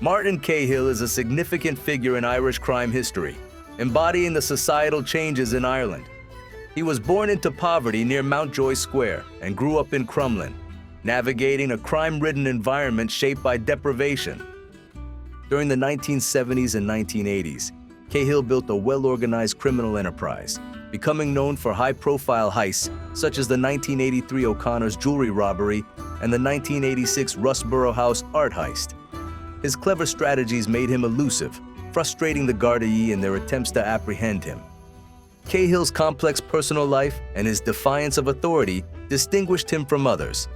Martin Cahill is a significant figure in Irish crime history, embodying the societal changes in Ireland. He was born into poverty near Mountjoy Square and grew up in Crumlin, navigating a crime-ridden environment shaped by deprivation. During the 1970s and 1980s, Cahill built a well-organized criminal enterprise, becoming known for high-profile heists such as the 1983 O'Connor's jewellery robbery and the 1986 Russborough House art heist. His clever strategies made him elusive, frustrating the Gardaí in their attempts to apprehend him. Cahill's complex personal life and his defiance of authority distinguished him from others,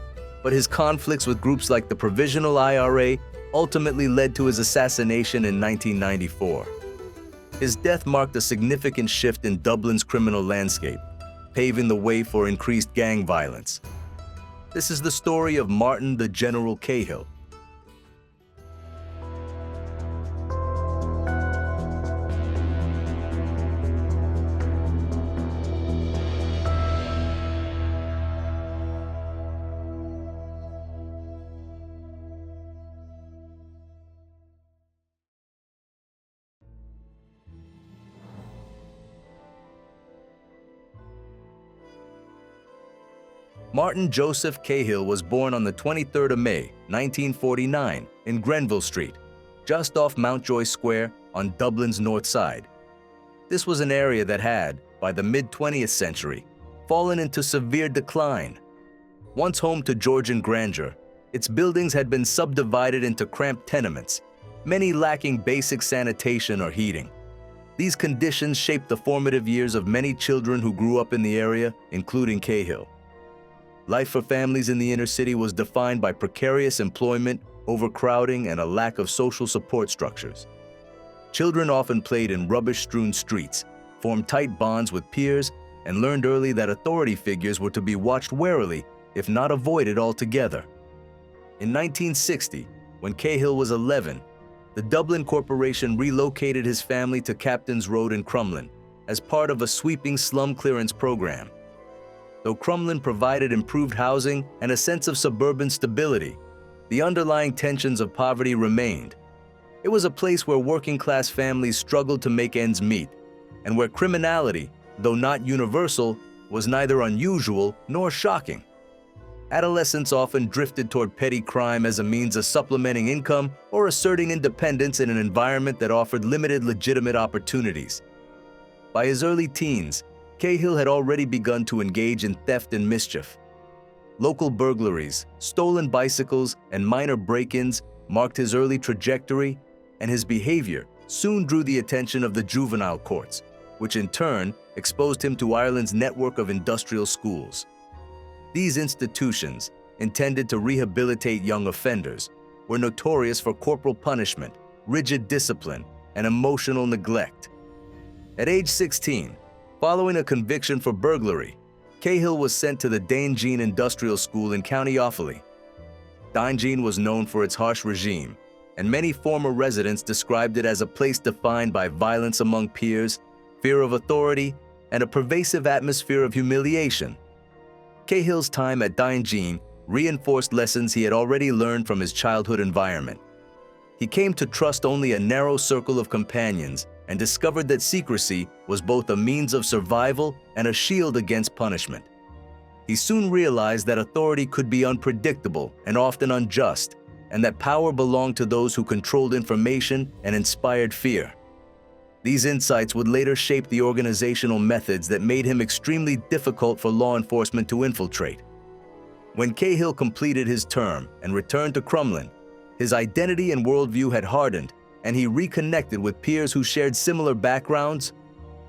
but his conflicts with groups like the Provisional IRA ultimately led to his assassination in 1994. His death marked a significant shift in Dublin's criminal landscape, paving the way for increased gang violence. This is the story of Martin the General Cahill. Martin Joseph Cahill was born on the 23rd of May, 1949, in Grenville Street, just off Mountjoy Square on Dublin's north side. This was an area that had, by the mid-20th century, fallen into severe decline. Once home to Georgian grandeur, its buildings had been subdivided into cramped tenements, many lacking basic sanitation or heating. These conditions shaped the formative years of many children who grew up in the area, including Cahill. Life for families in the inner city was defined by precarious employment, overcrowding, and a lack of social support structures. Children often played in rubbish-strewn streets, formed tight bonds with peers, and learned early that authority figures were to be watched warily, if not avoided altogether. In 1960, when Cahill was 11, the Dublin Corporation relocated his family to Captain's Road in Crumlin as part of a sweeping slum clearance program. Though Crumlin provided improved housing and a sense of suburban stability, the underlying tensions of poverty remained. It was a place where working-class families struggled to make ends meet, and where criminality, though not universal, was neither unusual nor shocking. Adolescents often drifted toward petty crime as a means of supplementing income or asserting independence in an environment that offered limited legitimate opportunities. By his early teens, Cahill had already begun to engage in theft and mischief. Local burglaries, stolen bicycles, and minor break-ins marked his early trajectory, and his behavior soon drew the attention of the juvenile courts, which in turn exposed him to Ireland's network of industrial schools. These institutions, intended to rehabilitate young offenders, were notorious for corporal punishment, rigid discipline, and emotional neglect. At age 16, following a conviction for burglary, Cahill was sent to the Daingeen Industrial School in County Offaly. Daingeen was known for its harsh regime, and many former residents described it as a place defined by violence among peers, fear of authority, and a pervasive atmosphere of humiliation. Cahill's time at Daingeen reinforced lessons he had already learned from his childhood environment. He came to trust only a narrow circle of companions and discovered that secrecy was both a means of survival and a shield against punishment. He soon realized that authority could be unpredictable and often unjust, and that power belonged to those who controlled information and inspired fear. These insights would later shape the organizational methods that made him extremely difficult for law enforcement to infiltrate. When Cahill completed his term and returned to Crumlin, his identity and worldview had hardened, and he reconnected with peers who shared similar backgrounds.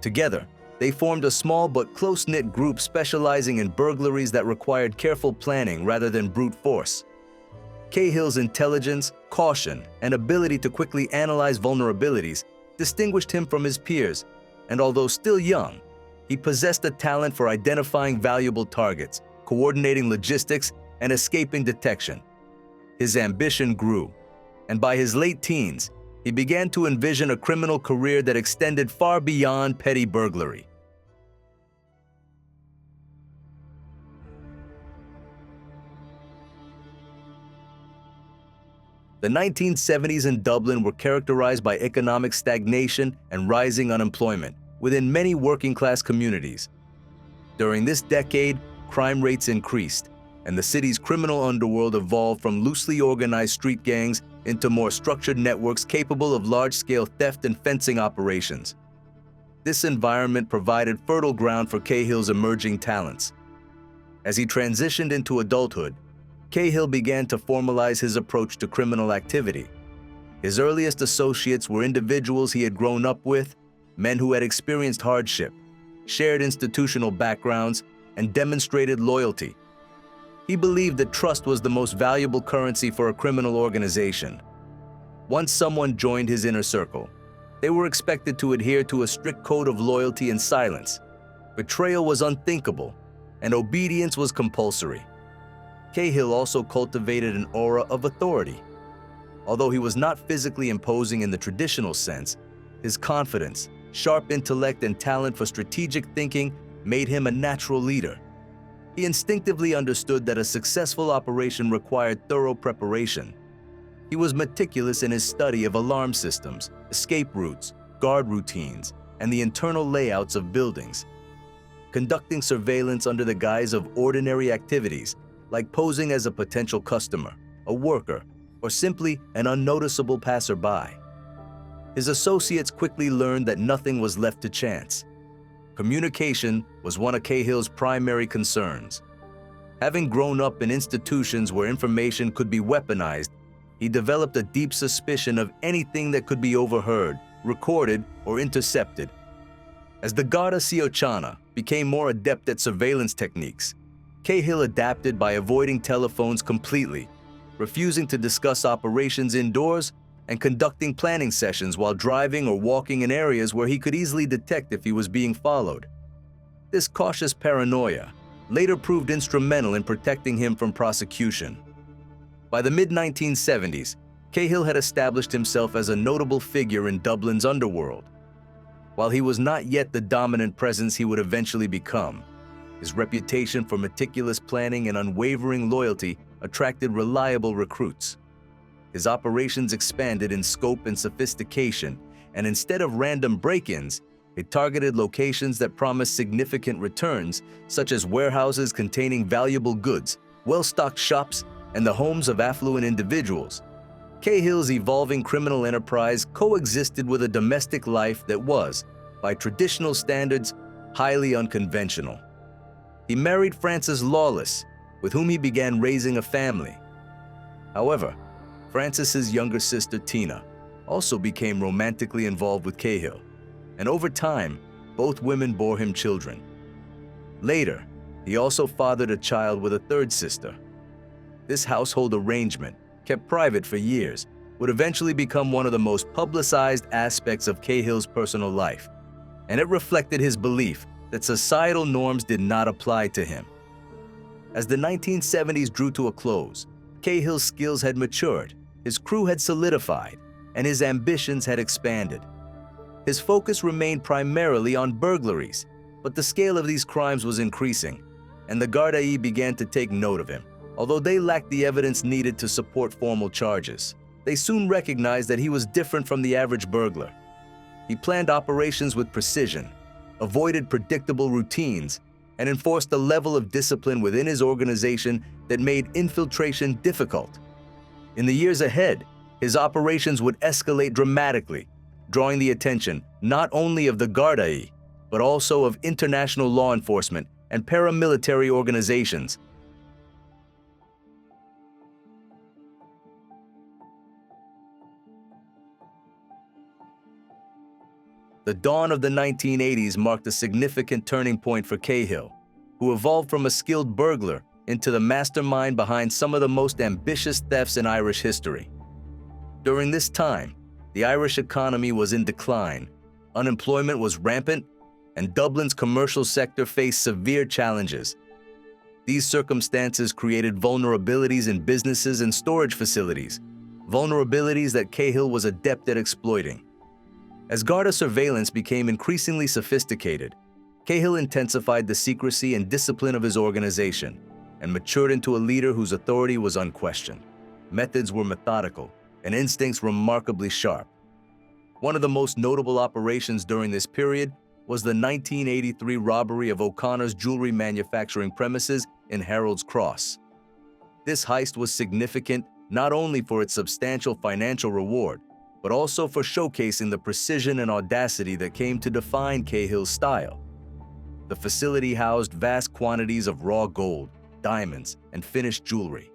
Together, they formed a small but close-knit group specializing in burglaries that required careful planning rather than brute force. Cahill's intelligence, caution, and ability to quickly analyze vulnerabilities distinguished him from his peers, and although still young, he possessed a talent for identifying valuable targets, coordinating logistics, and escaping detection. His ambition grew, and by his late teens, he began to envision a criminal career that extended far beyond petty burglary. The 1970s in Dublin were characterized by economic stagnation and rising unemployment within many working-class communities. During this decade, crime rates increased, and the city's criminal underworld evolved from loosely organized street gangs into more structured networks capable of large-scale theft and fencing operations. This environment provided fertile ground for Cahill's emerging talents. As he transitioned into adulthood, Cahill began to formalize his approach to criminal activity. His earliest associates were individuals he had grown up with, men who had experienced hardship, shared institutional backgrounds, and demonstrated loyalty. He believed that trust was the most valuable currency for a criminal organization. Once someone joined his inner circle, they were expected to adhere to a strict code of loyalty and silence. Betrayal was unthinkable, and obedience was compulsory. Cahill also cultivated an aura of authority. Although he was not physically imposing in the traditional sense, his confidence, sharp intellect, and talent for strategic thinking made him a natural leader. He instinctively understood that a successful operation required thorough preparation. He was meticulous in his study of alarm systems, escape routes, guard routines, and the internal layouts of buildings. Conducting surveillance under the guise of ordinary activities, like posing as a potential customer, a worker, or simply an unnoticeable passerby. His associates quickly learned that nothing was left to chance. Communication was one of Cahill's primary concerns. Having grown up in institutions where information could be weaponized, he developed a deep suspicion of anything that could be overheard, recorded, or intercepted. As the Garda became more adept at surveillance techniques, Cahill adapted by avoiding telephones completely, refusing to discuss operations indoors, and conducting planning sessions while driving or walking in areas where he could easily detect if he was being followed. This cautious paranoia later proved instrumental in protecting him from prosecution. By the mid-1970s, Cahill had established himself as a notable figure in Dublin's underworld. While he was not yet the dominant presence he would eventually become, his reputation for meticulous planning and unwavering loyalty attracted reliable recruits. His operations expanded in scope and sophistication, and instead of random break-ins, it targeted locations that promised significant returns, such as warehouses containing valuable goods, well-stocked shops, and the homes of affluent individuals. Cahill's evolving criminal enterprise coexisted with a domestic life that was, by traditional standards, highly unconventional. He married Frances Lawless, with whom he began raising a family. However, Frances's younger sister Tina also became romantically involved with Cahill, and over time, both women bore him children. Later, he also fathered a child with a third sister. This household arrangement, kept private for years, would eventually become one of the most publicized aspects of Cahill's personal life, and it reflected his belief that societal norms did not apply to him. As the 1970s drew to a close, Cahill's skills had matured, his crew had solidified, and his ambitions had expanded. His focus remained primarily on burglaries, but the scale of these crimes was increasing, and the Gardaí began to take note of him. Although they lacked the evidence needed to support formal charges, they soon recognized that he was different from the average burglar. He planned operations with precision, avoided predictable routines, and enforced a level of discipline within his organization that made infiltration difficult. In the years ahead, his operations would escalate dramatically, drawing the attention not only of the Gardaí, but also of international law enforcement and paramilitary organizations. The dawn of the 1980s marked a significant turning point for Cahill, who evolved from a skilled burglar into the mastermind behind some of the most ambitious thefts in Irish history. During this time, the Irish economy was in decline, unemployment was rampant, and Dublin's commercial sector faced severe challenges. These circumstances created vulnerabilities in businesses and storage facilities, vulnerabilities that Cahill was adept at exploiting. As Garda surveillance became increasingly sophisticated, Cahill intensified the secrecy and discipline of his organization and matured into a leader whose authority was unquestioned. Methods were methodical, and instincts remarkably sharp. One of the most notable operations during this period was the 1983 robbery of O'Connor's jewelry manufacturing premises in Harold's Cross. This heist was significant not only for its substantial financial reward, but also for showcasing the precision and audacity that came to define Cahill's style. The facility housed vast quantities of raw gold, diamonds, and finished jewelry.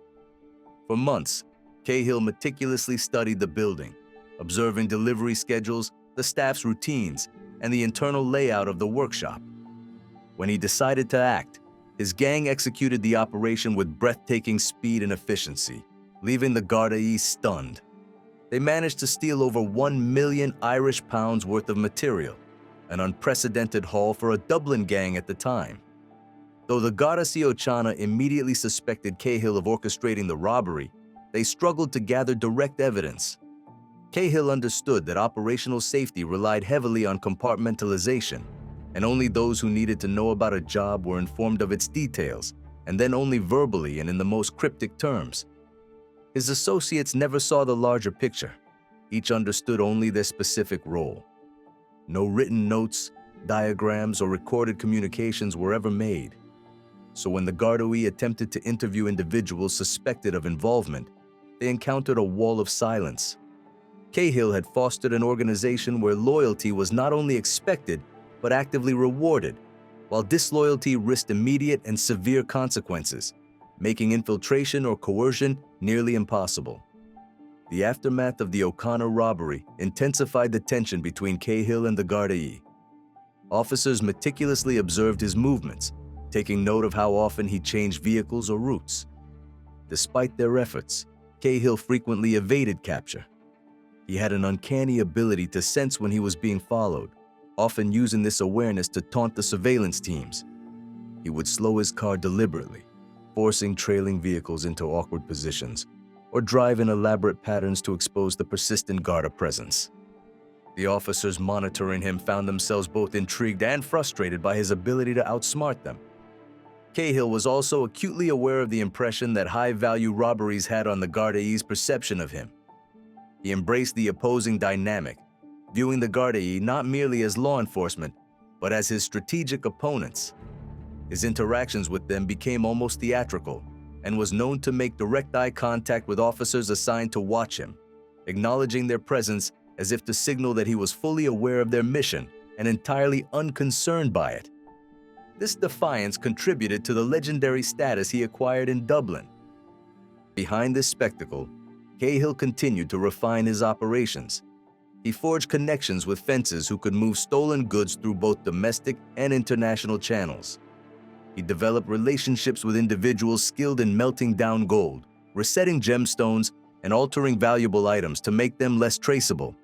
For months, Cahill meticulously studied the building, observing delivery schedules, the staff's routines, and the internal layout of the workshop. When he decided to act, his gang executed the operation with breathtaking speed and efficiency, leaving the Gardaí stunned. They managed to steal over 1 million Irish pounds worth of material, an unprecedented haul for a Dublin gang at the time. Though the Garda Síochána immediately suspected Cahill of orchestrating the robbery, they struggled to gather direct evidence. Cahill understood that operational safety relied heavily on compartmentalization, and only those who needed to know about a job were informed of its details, and then only verbally and in the most cryptic terms. His associates never saw the larger picture. Each understood only their specific role. No written notes, diagrams, or recorded communications were ever made. So when the Gardaí attempted to interview individuals suspected of involvement, they encountered a wall of silence. Cahill had fostered an organization where loyalty was not only expected, but actively rewarded, while disloyalty risked immediate and severe consequences, making infiltration or coercion nearly impossible. The aftermath of the O'Connor robbery intensified the tension between Cahill and the Gardaí. Officers meticulously observed his movements, taking note of how often he changed vehicles or routes. Despite their efforts, Cahill frequently evaded capture. He had an uncanny ability to sense when he was being followed, often using this awareness to taunt the surveillance teams. He would slow his car deliberately, forcing trailing vehicles into awkward positions, or drive in elaborate patterns to expose the persistent Garda presence. The officers monitoring him found themselves both intrigued and frustrated by his ability to outsmart them. Cahill was also acutely aware of the impression that high-value robberies had on the Gardaí's perception of him. He embraced the opposing dynamic, viewing the Gardaí not merely as law enforcement, but as his strategic opponents. His interactions with them became almost theatrical, and was known to make direct eye contact with officers assigned to watch him, acknowledging their presence as if to signal that he was fully aware of their mission and entirely unconcerned by it. This defiance contributed to the legendary status he acquired in Dublin. Behind this spectacle, Cahill continued to refine his operations. He forged connections with fences who could move stolen goods through both domestic and international channels. He developed relationships with individuals skilled in melting down gold, resetting gemstones, and altering valuable items to make them less traceable.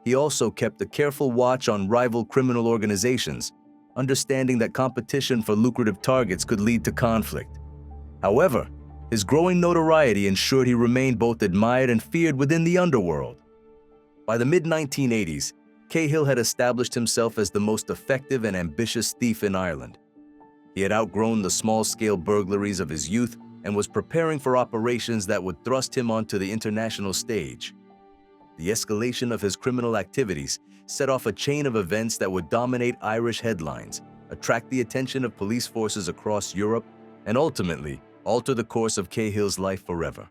He also kept a careful watch on rival criminal organizations, understanding that competition for lucrative targets could lead to conflict. However, his growing notoriety ensured he remained both admired and feared within the underworld. By the mid-1980s, Cahill had established himself as the most effective and ambitious thief in Ireland. He had outgrown the small-scale burglaries of his youth and was preparing for operations that would thrust him onto the international stage. The escalation of his criminal activities set off a chain of events that would dominate Irish headlines, attract the attention of police forces across Europe, and ultimately alter the course of Cahill's life forever.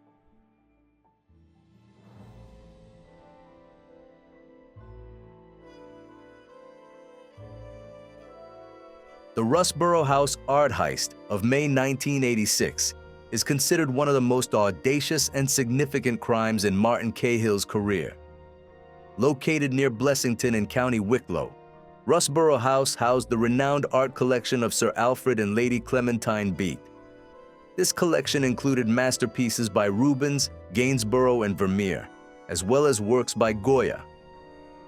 The Russborough House art heist of May 1986 is considered one of the most audacious and significant crimes in Martin Cahill's career. Located near Blessington in County Wicklow, Russborough House housed the renowned art collection of Sir Alfred and Lady Clementine Beat. This collection included masterpieces by Rubens, Gainsborough, and Vermeer, as well as works by Goya.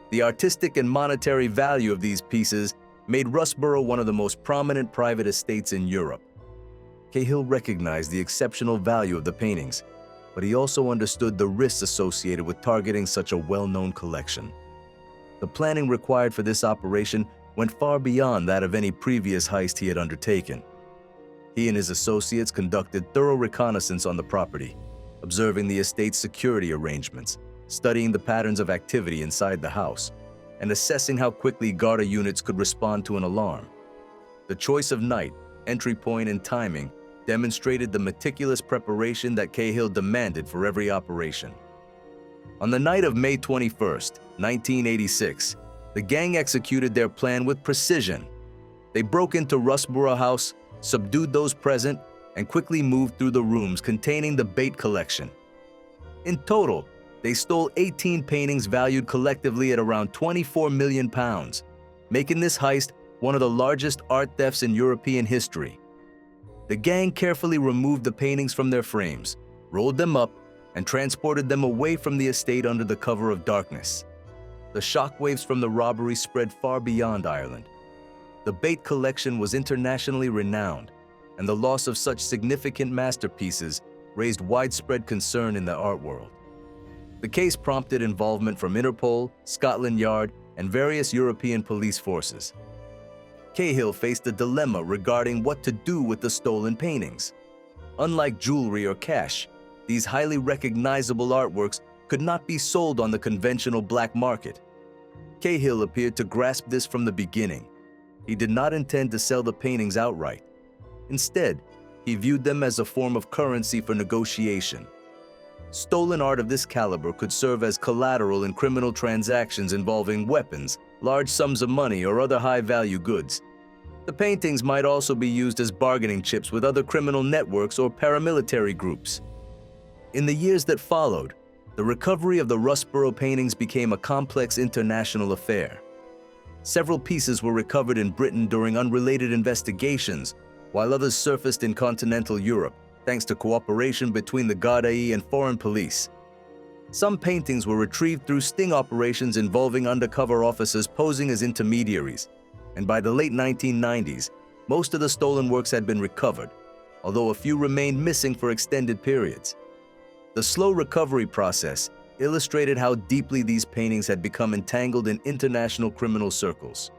The artistic and monetary value of these pieces made Russborough one of the most prominent private estates in Europe. Cahill recognized the exceptional value of the paintings, but he also understood the risks associated with targeting such a well-known collection. The planning required for this operation went far beyond that of any previous heist he had undertaken. He and his associates conducted thorough reconnaissance on the property, observing the estate's security arrangements, studying the patterns of activity inside the house, and assessing how quickly Garda units could respond to an alarm. The choice of night, entry point, and timing demonstrated the meticulous preparation that Cahill demanded for every operation. On the night of May 21, 1986, the gang executed their plan with precision. They broke into Russborough House, subdued those present, and quickly moved through the rooms containing the bait collection. In total, they stole 18 paintings valued collectively at around £24 million, making this heist one of the largest art thefts in European history. The gang carefully removed the paintings from their frames, rolled them up, and transported them away from the estate under the cover of darkness. The shockwaves from the robbery spread far beyond Ireland. The bait collection was internationally renowned, and the loss of such significant masterpieces raised widespread concern in the art world. The case prompted involvement from Interpol, Scotland Yard, and various European police forces. Cahill faced a dilemma regarding what to do with the stolen paintings. Unlike jewelry or cash, these highly recognizable artworks could not be sold on the conventional black market. Cahill appeared to grasp this from the beginning. He did not intend to sell the paintings outright. Instead, he viewed them as a form of currency for negotiation. Stolen art of this caliber could serve as collateral in criminal transactions involving weapons, large sums of money, or other high-value goods. The paintings might also be used as bargaining chips with other criminal networks or paramilitary groups. In the years that followed, the recovery of the Russborough paintings became a complex international affair. Several pieces were recovered in Britain during unrelated investigations, while others surfaced in continental Europe, thanks to cooperation between the Gardaí and foreign police. Some paintings were retrieved through sting operations involving undercover officers posing as intermediaries, and by the late 1990s, most of the stolen works had been recovered, although a few remained missing for extended periods. The slow recovery process illustrated how deeply these paintings had become entangled in international criminal circles.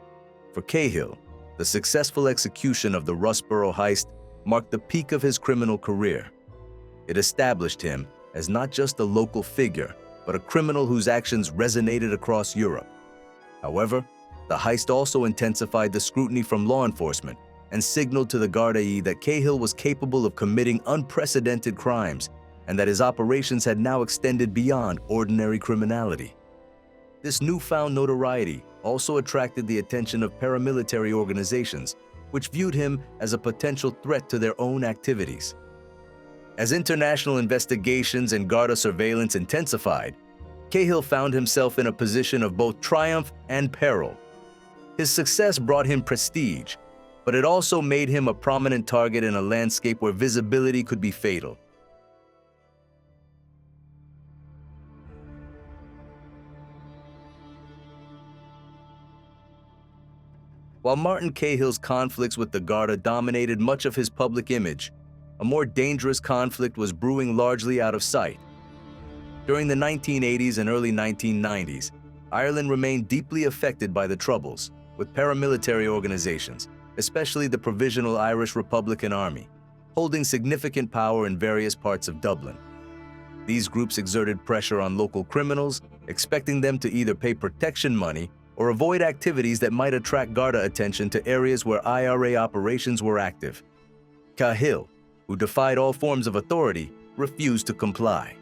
For Cahill, the successful execution of the Russborough heist marked the peak of his criminal career. It established him as not just a local figure, but a criminal whose actions resonated across Europe. However, the heist also intensified the scrutiny from law enforcement and signaled to the Gardaí that Cahill was capable of committing unprecedented crimes and that his operations had now extended beyond ordinary criminality. This newfound notoriety also attracted the attention of paramilitary organizations, which viewed him as a potential threat to their own activities. As international investigations and Garda surveillance intensified, Cahill found himself in a position of both triumph and peril. His success brought him prestige, but it also made him a prominent target in a landscape where visibility could be fatal. While Martin Cahill's conflicts with the Garda dominated much of his public image, a more dangerous conflict was brewing largely out of sight. During the 1980s and early 1990s, Ireland remained deeply affected by the Troubles, with paramilitary organizations, especially the Provisional Irish Republican Army, holding significant power in various parts of Dublin. These groups exerted pressure on local criminals, expecting them to either pay protection money or avoid activities that might attract Garda attention to areas where IRA operations were active. Cahill, who defied all forms of authority, refused to comply.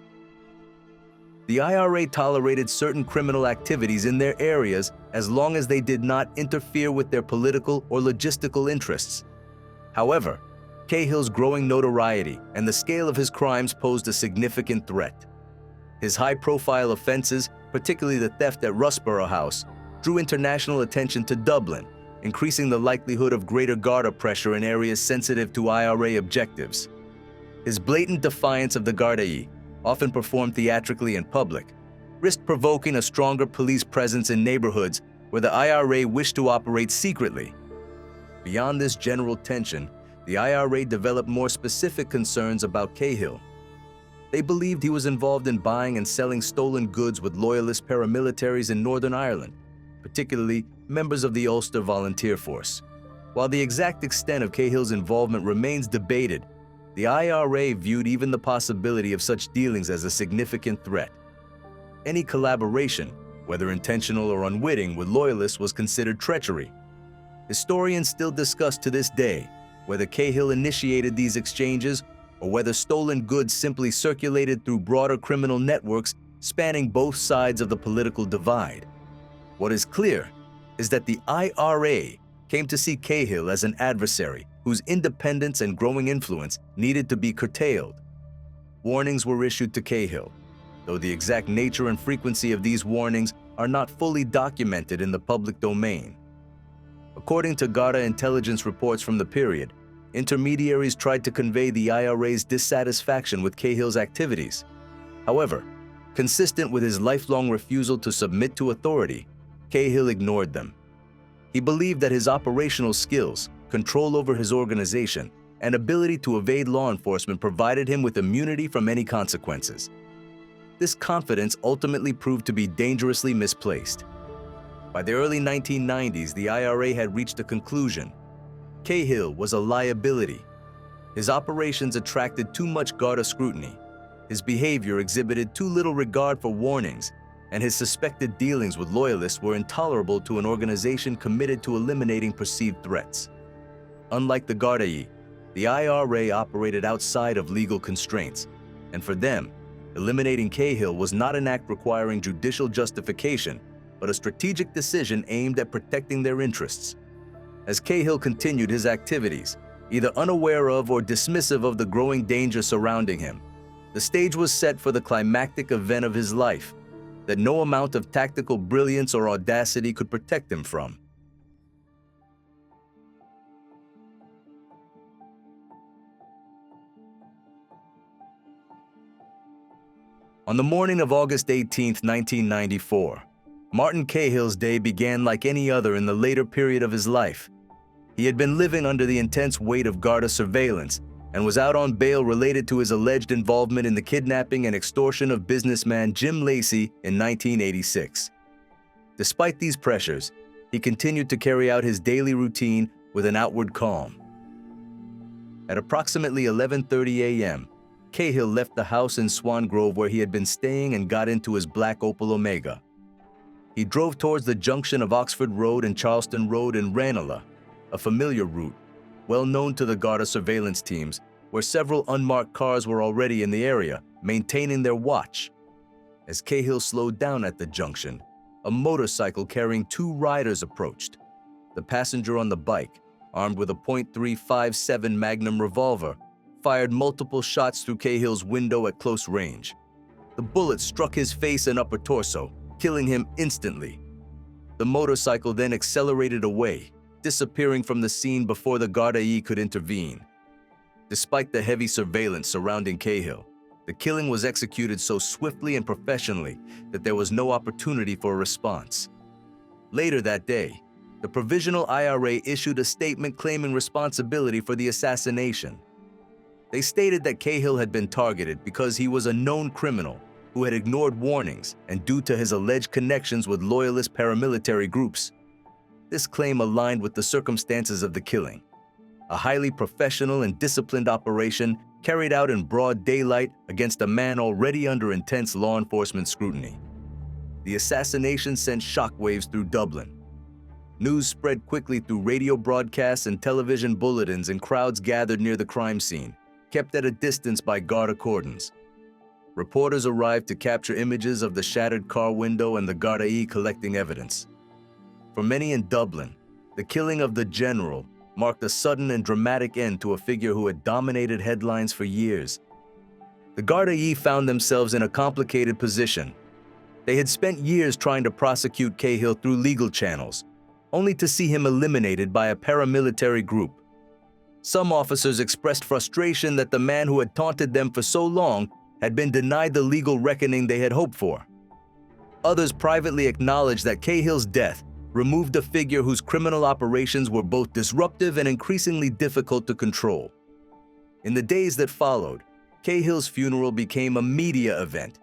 The IRA tolerated certain criminal activities in their areas as long as they did not interfere with their political or logistical interests. However, Cahill's growing notoriety and the scale of his crimes posed a significant threat. His high-profile offenses, particularly the theft at Russborough House, drew international attention to Dublin, increasing the likelihood of greater Garda pressure in areas sensitive to IRA objectives. His blatant defiance of the Gardaí, often performed theatrically in public, risked provoking a stronger police presence in neighborhoods where the IRA wished to operate secretly. Beyond this general tension, the IRA developed more specific concerns about Cahill. They believed he was involved in buying and selling stolen goods with loyalist paramilitaries in Northern Ireland, particularly members of the Ulster Volunteer Force. While the exact extent of Cahill's involvement remains debated, the IRA viewed even the possibility of such dealings as a significant threat. Any collaboration, whether intentional or unwitting, with loyalists was considered treachery. Historians still discuss to this day whether Cahill initiated these exchanges or whether stolen goods simply circulated through broader criminal networks spanning both sides of the political divide. What is clear is that the IRA came to see Cahill as an adversary whose independence and growing influence needed to be curtailed. Warnings were issued to Cahill, though the exact nature and frequency of these warnings are not fully documented in the public domain. According to Garda intelligence reports from the period, intermediaries tried to convey the IRA's dissatisfaction with Cahill's activities. However, consistent with his lifelong refusal to submit to authority, Cahill ignored them. He believed that his operational skills, control over his organization, and ability to evade law enforcement provided him with immunity from any consequences. This confidence ultimately proved to be dangerously misplaced. By the early 1990s, the IRA had reached a conclusion. Cahill was a liability. His operations attracted too much Garda scrutiny. His behavior exhibited too little regard for warnings, and his suspected dealings with loyalists were intolerable to an organization committed to eliminating perceived threats. Unlike the Gardaí, the IRA operated outside of legal constraints, and for them, eliminating Cahill was not an act requiring judicial justification, but a strategic decision aimed at protecting their interests. As Cahill continued his activities, either unaware of or dismissive of the growing danger surrounding him, the stage was set for the climactic event of his life that no amount of tactical brilliance or audacity could protect him from. On the morning of August 18, 1994, Martin Cahill's day began like any other in the later period of his life. He had been living under the intense weight of Garda surveillance and was out on bail related to his alleged involvement in the kidnapping and extortion of businessman Jim Lacey in 1986. Despite these pressures, he continued to carry out his daily routine with an outward calm. At approximately 11:30 a.m., Cahill left the house in Swan Grove where he had been staying and got into his black Opel Omega. He drove towards the junction of Oxford Road and Charleston Road in Ranelagh, a familiar route, well known to the Garda surveillance teams, where several unmarked cars were already in the area, maintaining their watch. As Cahill slowed down at the junction, a motorcycle carrying two riders approached. The passenger on the bike, armed with a .357 Magnum revolver, fired multiple shots through Cahill's window at close range. The bullet struck his face and upper torso, killing him instantly. The motorcycle then accelerated away, disappearing from the scene before the Gardaí could intervene. Despite the heavy surveillance surrounding Cahill, the killing was executed so swiftly and professionally that there was no opportunity for a response. Later that day, the Provisional IRA issued a statement claiming responsibility for the assassination. They stated that Cahill had been targeted because he was a known criminal who had ignored warnings and due to his alleged connections with loyalist paramilitary groups. This claim aligned with the circumstances of the killing, a highly professional and disciplined operation carried out in broad daylight against a man already under intense law enforcement scrutiny. The assassination sent shockwaves through Dublin. News spread quickly through radio broadcasts and television bulletins, and crowds gathered near the crime scene, kept at a distance by Garda cordons. Reporters arrived to capture images of the shattered car window and the Gardaí collecting evidence. For many in Dublin, the killing of the general marked a sudden and dramatic end to a figure who had dominated headlines for years. The Gardaí found themselves in a complicated position. They had spent years trying to prosecute Cahill through legal channels, only to see him eliminated by a paramilitary group. Some officers expressed frustration that the man who had taunted them for so long had been denied the legal reckoning they had hoped for. Others privately acknowledged that Cahill's death removed a figure whose criminal operations were both disruptive and increasingly difficult to control. In the days that followed, Cahill's funeral became a media event.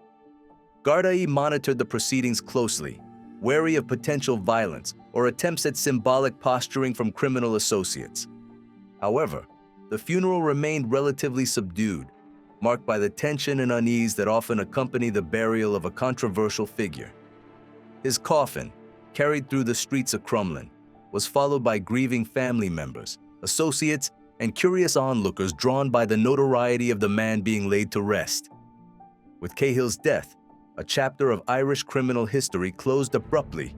Gardaí monitored the proceedings closely, wary of potential violence or attempts at symbolic posturing from criminal associates. However, the funeral remained relatively subdued, marked by the tension and unease that often accompany the burial of a controversial figure. His coffin, carried through the streets of Crumlin, was followed by grieving family members, associates, and curious onlookers drawn by the notoriety of the man being laid to rest. With Cahill's death, a chapter of Irish criminal history closed abruptly,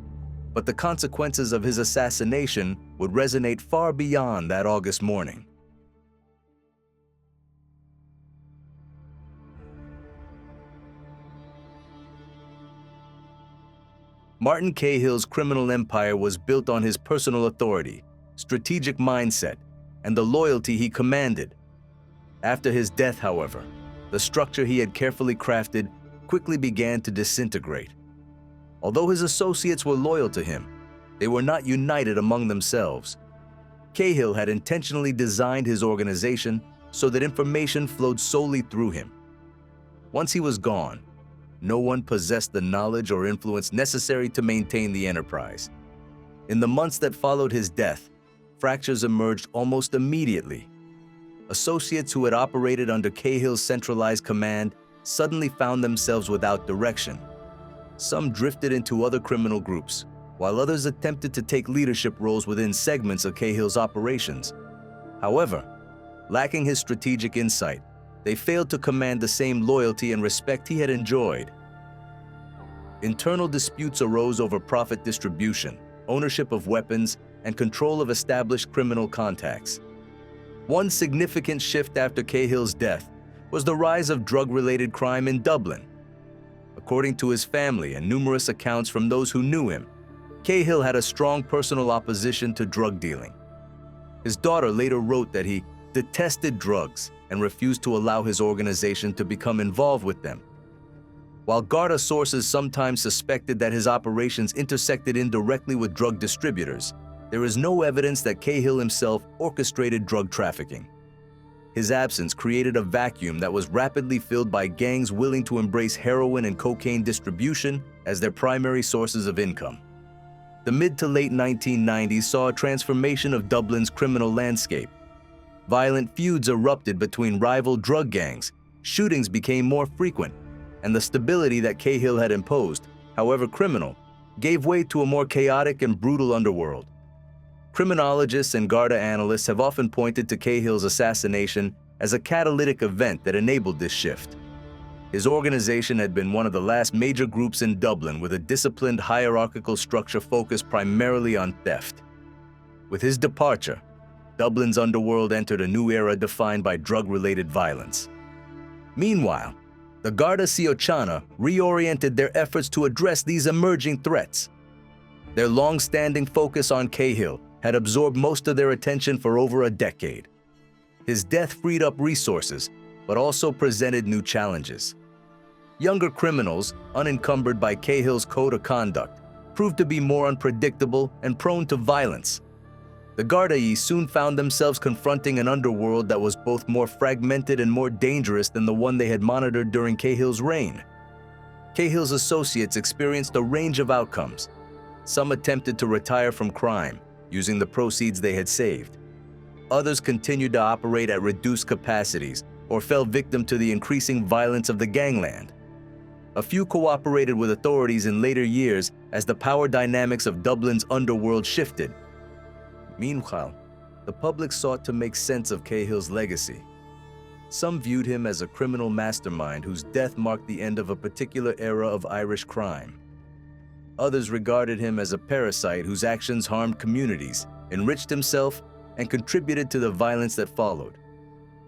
but the consequences of his assassination would resonate far beyond that August morning. Martin Cahill's criminal empire was built on his personal authority, strategic mindset, and the loyalty he commanded. After his death, however, the structure he had carefully crafted quickly began to disintegrate. Although his associates were loyal to him, they were not united among themselves. Cahill had intentionally designed his organization so that information flowed solely through him. Once he was gone, no one possessed the knowledge or influence necessary to maintain the enterprise. In the months that followed his death, fractures emerged almost immediately. Associates who had operated under Cahill's centralized command suddenly found themselves without direction. Some drifted into other criminal groups, while others attempted to take leadership roles within segments of Cahill's operations. However, lacking his strategic insight, they failed to command the same loyalty and respect he had enjoyed. Internal disputes arose over profit distribution, ownership of weapons, and control of established criminal contacts. One significant shift after Cahill's death was the rise of drug-related crime in Dublin. According to his family and numerous accounts from those who knew him, Cahill had a strong personal opposition to drug dealing. His daughter later wrote that he detested drugs and refused to allow his organization to become involved with them. While Garda sources sometimes suspected that his operations intersected indirectly with drug distributors, there is no evidence that Cahill himself orchestrated drug trafficking. His absence created a vacuum that was rapidly filled by gangs willing to embrace heroin and cocaine distribution as their primary sources of income. The mid to late 1990s saw a transformation of Dublin's criminal landscape. Violent feuds erupted between rival drug gangs, shootings became more frequent, and the stability that Cahill had imposed, however criminal, gave way to a more chaotic and brutal underworld. Criminologists and Garda analysts have often pointed to Cahill's assassination as a catalytic event that enabled this shift. His organization had been one of the last major groups in Dublin with a disciplined hierarchical structure focused primarily on theft. With his departure, Dublin's underworld entered a new era defined by drug-related violence. Meanwhile, the Garda Síochána reoriented their efforts to address these emerging threats. Their long-standing focus on Cahill had absorbed most of their attention for over a decade. His death freed up resources, but also presented new challenges. Younger criminals, unencumbered by Cahill's code of conduct, proved to be more unpredictable and prone to violence. The Gardaí soon found themselves confronting an underworld that was both more fragmented and more dangerous than the one they had monitored during Cahill's reign. Cahill's associates experienced a range of outcomes. Some attempted to retire from crime, using the proceeds they had saved. Others continued to operate at reduced capacities or fell victim to the increasing violence of the gangland. A few cooperated with authorities in later years as the power dynamics of Dublin's underworld shifted. Meanwhile, the public sought to make sense of Cahill's legacy. Some viewed him as a criminal mastermind whose death marked the end of a particular era of Irish crime. Others regarded him as a parasite whose actions harmed communities, enriched himself, and contributed to the violence that followed.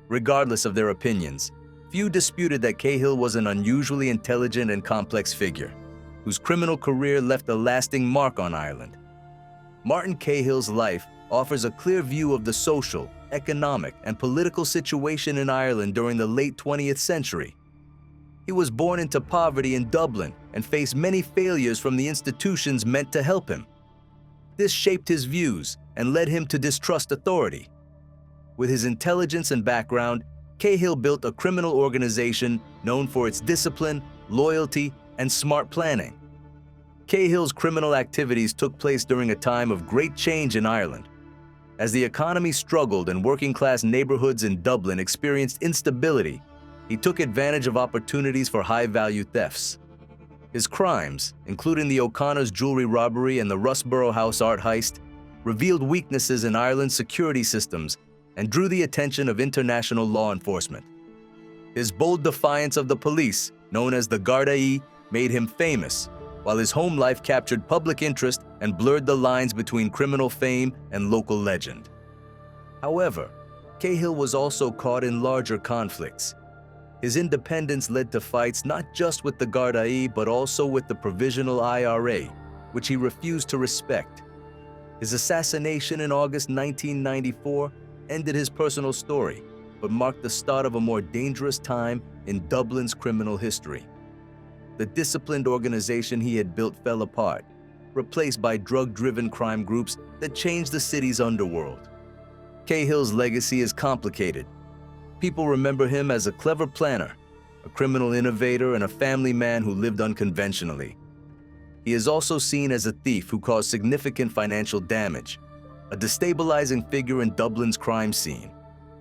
Regardless of their opinions, few disputed that Cahill was an unusually intelligent and complex figure, whose criminal career left a lasting mark on Ireland. Martin Cahill's life offers a clear view of the social, economic, and political situation in Ireland during the late 20th century. He was born into poverty in Dublin and faced many failures from the institutions meant to help him. This shaped his views and led him to distrust authority. With his intelligence and background, Cahill built a criminal organization known for its discipline, loyalty, and smart planning. Cahill's criminal activities took place during a time of great change in Ireland. As the economy struggled and working-class neighborhoods in Dublin experienced instability, he took advantage of opportunities for high-value thefts. His crimes, including the O'Connor's jewelry robbery and the Russborough House art heist, revealed weaknesses in Ireland's security systems and drew the attention of international law enforcement. His bold defiance of the police, known as the Gardaí, made him famous, while his home life captured public interest and blurred the lines between criminal fame and local legend. However, Cahill was also caught in larger conflicts. His independence led to fights not just with the Gardaí but also with the Provisional IRA, which he refused to respect. His assassination in August 1994 ended his personal story, but marked the start of a more dangerous time in Dublin's criminal history. The disciplined organization he had built fell apart, replaced by drug-driven crime groups that changed the city's underworld. Cahill's legacy is complicated. People remember him as a clever planner, a criminal innovator, and a family man who lived unconventionally. He is also seen as a thief who caused significant financial damage, a destabilizing figure in Dublin's crime scene,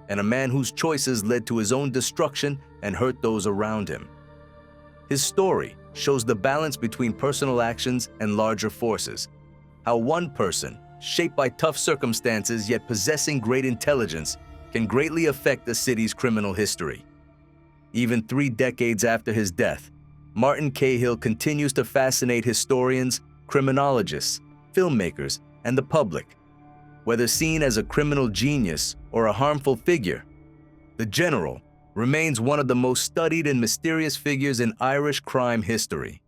and a man whose choices led to his own destruction and hurt those around him. His story shows the balance between personal actions and larger forces, how one person, shaped by tough circumstances yet possessing great intelligence, can greatly affect the city's criminal history. Even 3 decades after his death, Martin Cahill continues to fascinate historians, criminologists, filmmakers, and the public. Whether seen as a criminal genius or a harmful figure, the General remains one of the most studied and mysterious figures in Irish crime history.